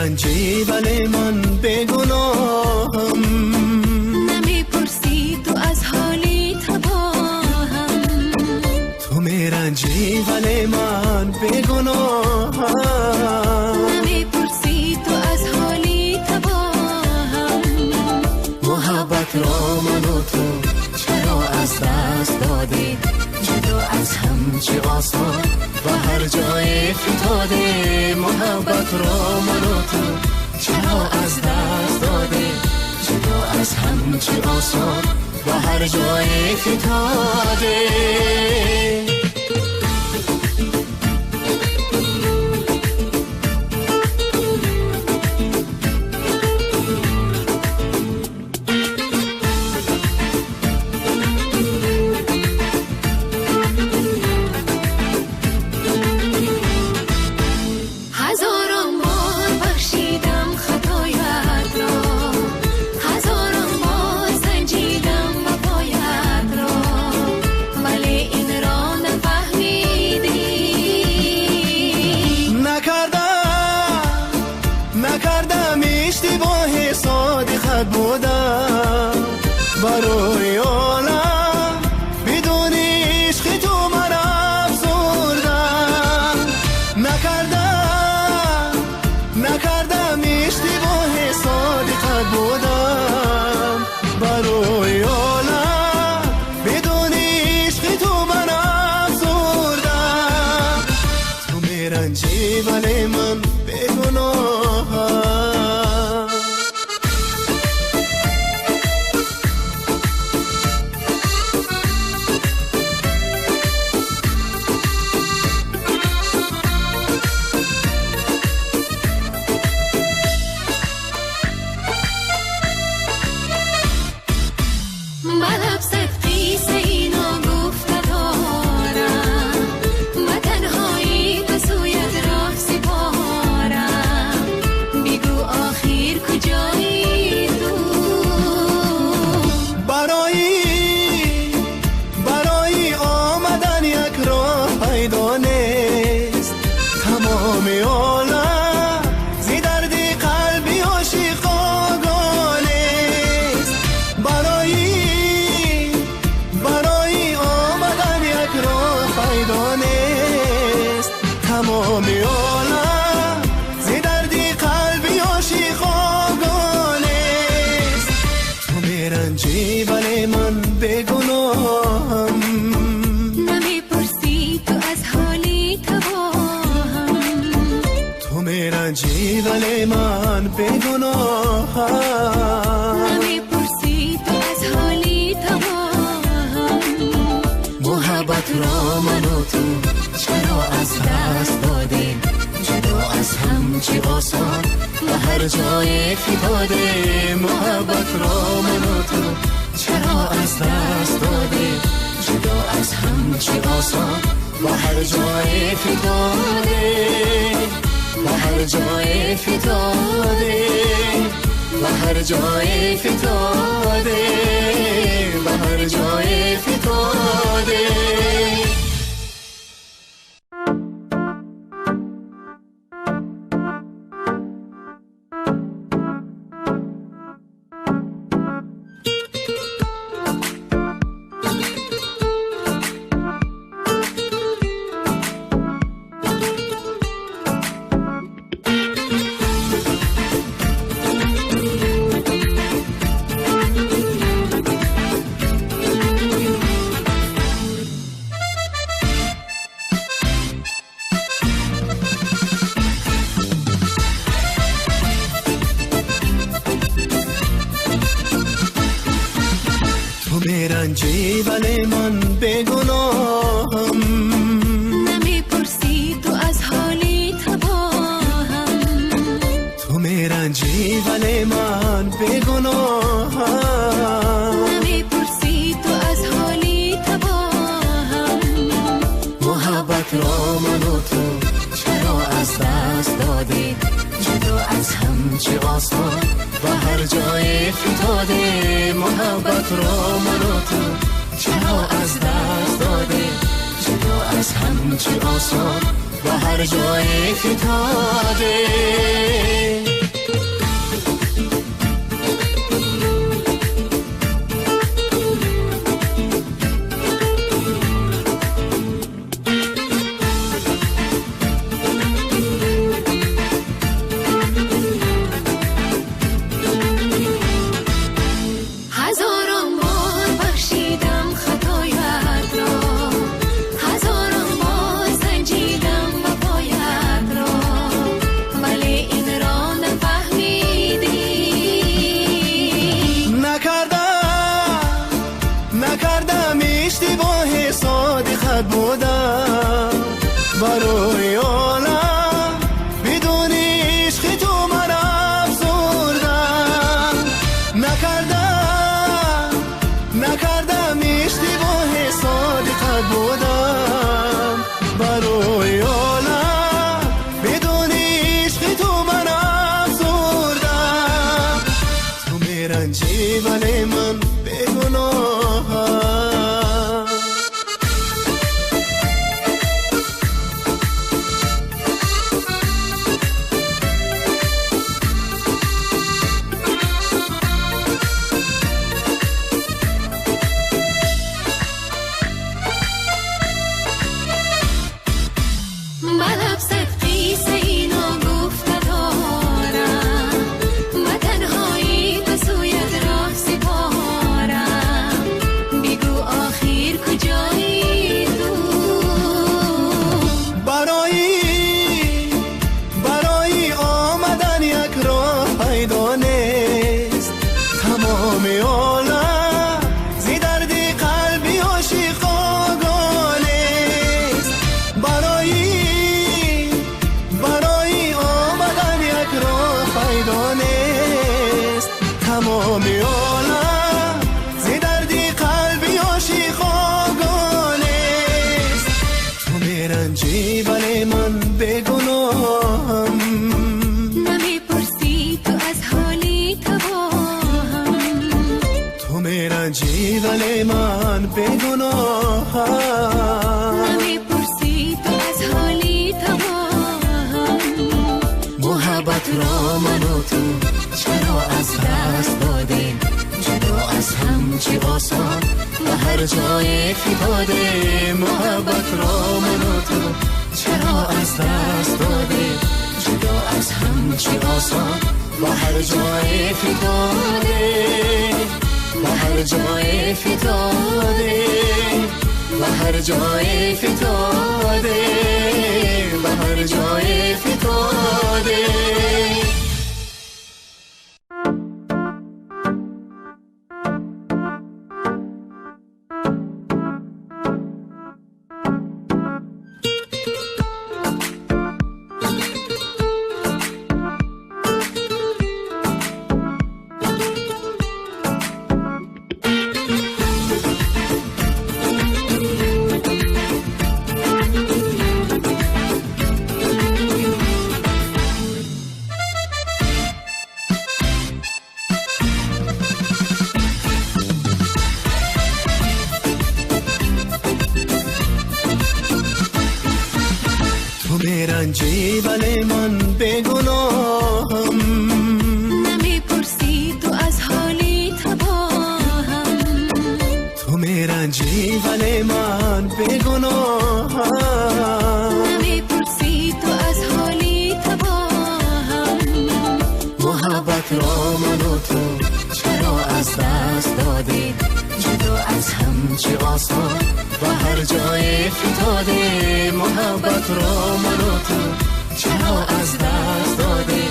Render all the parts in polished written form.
میرنجی ولی من بگناهم، نمیپرسی تو از حالی تباهم. تو میرنجی ولی من بگناهم، نمیپرسی تو از حالی تباهم. محبت را من و تو چرا از دست دادی؟ جدا از هم چه آسان و هر جای فتاده. محبت را من و تو چرا از دست دادی؟ جدا از هم چه آسان و هر جای فتاده. نکردم اشتباه صادقت بودم برای عالم، بدون عشق تو من افسردم. نکردم اشتباه صادقت بودم برای عالم، بدون عشق تو من افسردم. تو میرنجی ولی من بگناهم. تمام عالم زی درد قلبی عاشق آگانست. برای آمدن یک راه پیدا نیست. تمام عالم زی درد قلبی عاشق آگانست. تو میرنجی ولی من بگناهم، نمیپرسی تو از حالی تباهم. تو میرنجی ولی من بگناهم، نمیپرسی تو از حالی تباهم. محبت را من و تو چرا از دست دادیم؟ جدا از هم چه آسان و هر جای فتاده. محبت را من و تو چرا از دست دادیم؟ جدا از هم چه آسان و هر جای فتاده. و هر جای فتاده. و هر جای فتاده. و هر جای فتاده. میرنجی ولی من بگناهم، نمیپرسی تو از حالی تباهم. تو میرنجی ولی من بگناهم، نمیپرسی تو از حالی تباهم. محبت را من و تو چرا از دست دادی؟ جدا از هم چه آسان و هر جای فتاده. محبت را من و تو چرا از دست داده؟ جدا از هم چه آسان و هر جای فتاده بودم برای عالم بدون عشق تو من افسردم نکردم اشتباه صادقت بودم برای عالم بدون عشق تو من افسردم تو میرنجی ولی من بگناهم ولی من بگناهم نمیپرسی تو از حالی تباهم محبت را من و تو چرا از دست دادیم جدا از هم چی آسان و هر جای فتاده محبت را من و تو چرا از دست دادیم جدا از هم چی آسان و هر جای فتاده و هر جای فتاده و هر جای فتاده و هر جای فتاده میرنجی ولی من بگناهم نمیپرسی تو از حالی تباهم تو میرنجی ولی من بگناهم نمیپرسی تو از حالی تباهم محبت را من و تو چرا از دست دادی جدا از هم چی آسان و هر جای فتاده محبت را من و تو چرا از دست داده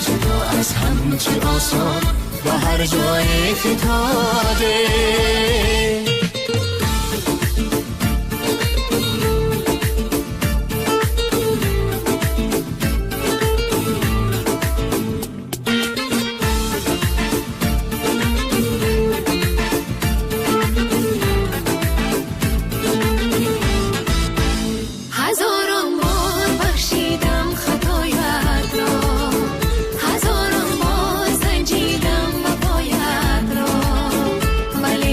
جدا از هم چی آسان و هر جای فتاده ولی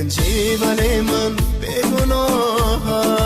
میرنجی ولی من بیگناهم.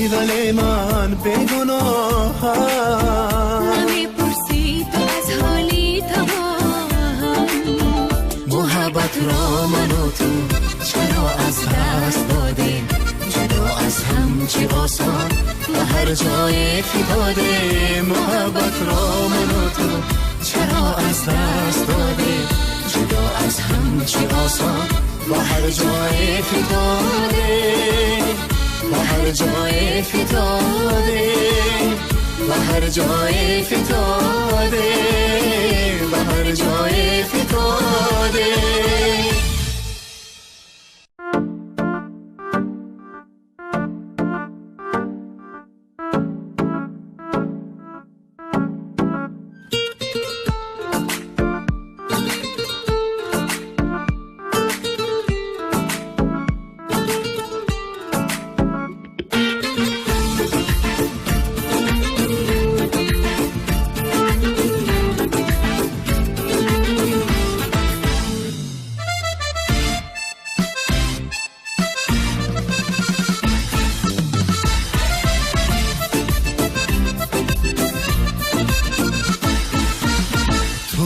ولی من بیگناهم. نمیپرسی تو از حالی تباهم. محبت را من و تو چرا از دست دادیم؟ جدا از هم چی آسان و هر جای فتاده. محبت را من و تو چرا از دست دادیم؟ جدا از هم چی آسان و هر جای فتاده. و هر جای فتاده. و هر جای فتاده. و هر جای فتاده.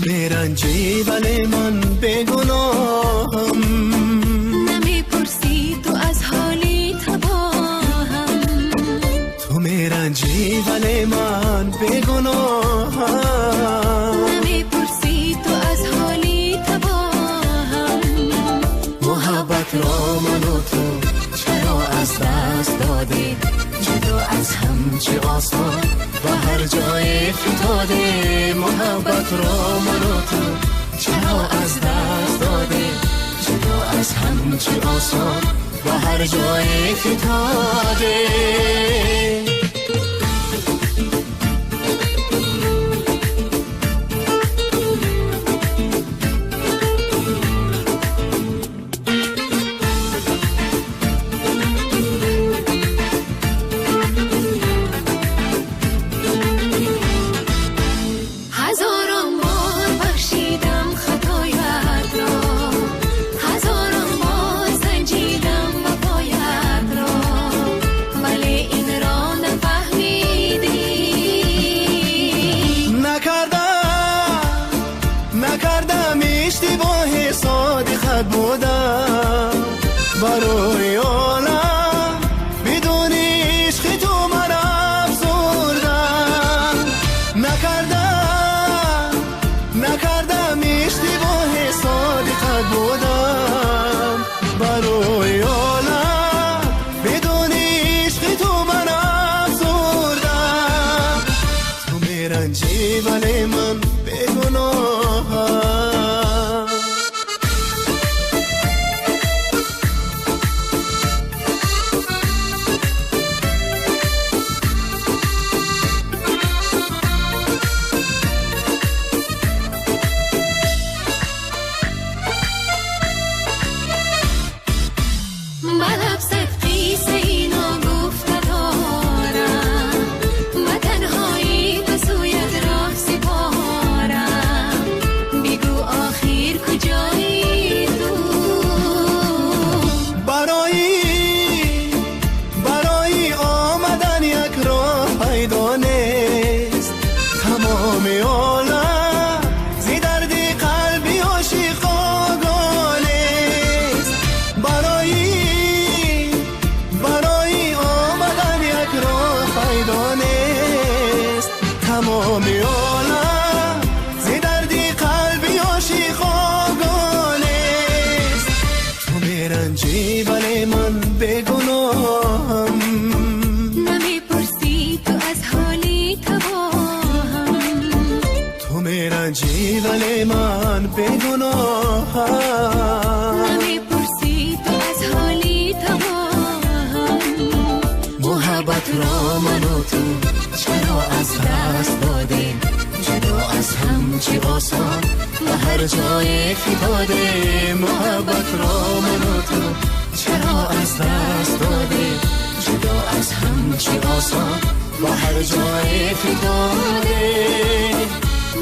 میرنجی ولی من بیگناهم. نمیپرسی تو از حالی تباهم. تو میرنجی ولی من بیگناهم. نمیپرسی تو از حالی تباهم. محبت را من و تو چرا از دست دادی؟ جدا از هم چه آسان و هر جای فتاده. محبت را من و تو چرا از دست داده؟ جدا از هم چه آسان و هر جای فتاده. بودم برای عالم بدون عشق تو من افسردم. نکردم اشتباه صادقت بودم برای عالم بدون عشق تو من افسردم. تو میرنجی ولی من بیگناهم. رنجی ولی من بگناهم. نمیپرسی تو از حالی تباهم، تو میرنجی ولی من بگناهم. نمیپرسی تو از حالی تباهم. محبت را من و تو چرا از دست دادیم؟ جدا از هم چی آسان و هر جای فتاده. محبت را من و تو چرا از دست دادیم؟ جدا از هم چی آسان و هر جای فتاده.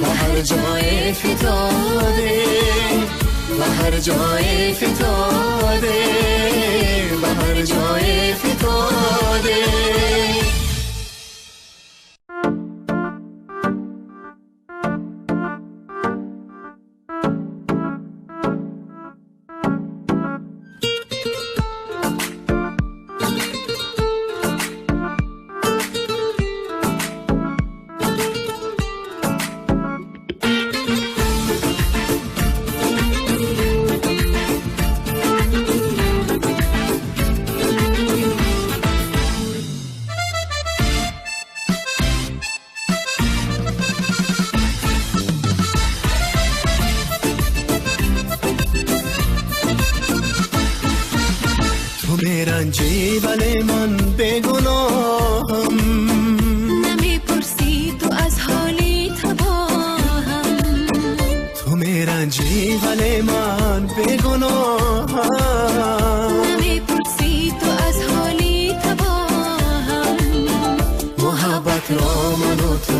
و هر جای فتاده. و هر جای فتاده. و هر جای فتاده. میرنجی ولی من بگناهم. نمیپرسی تو از حالی تباهم، تو میرنجی ولی من بگناهم. نمیپرسی تو از حالی تباهم. محبت را من و تو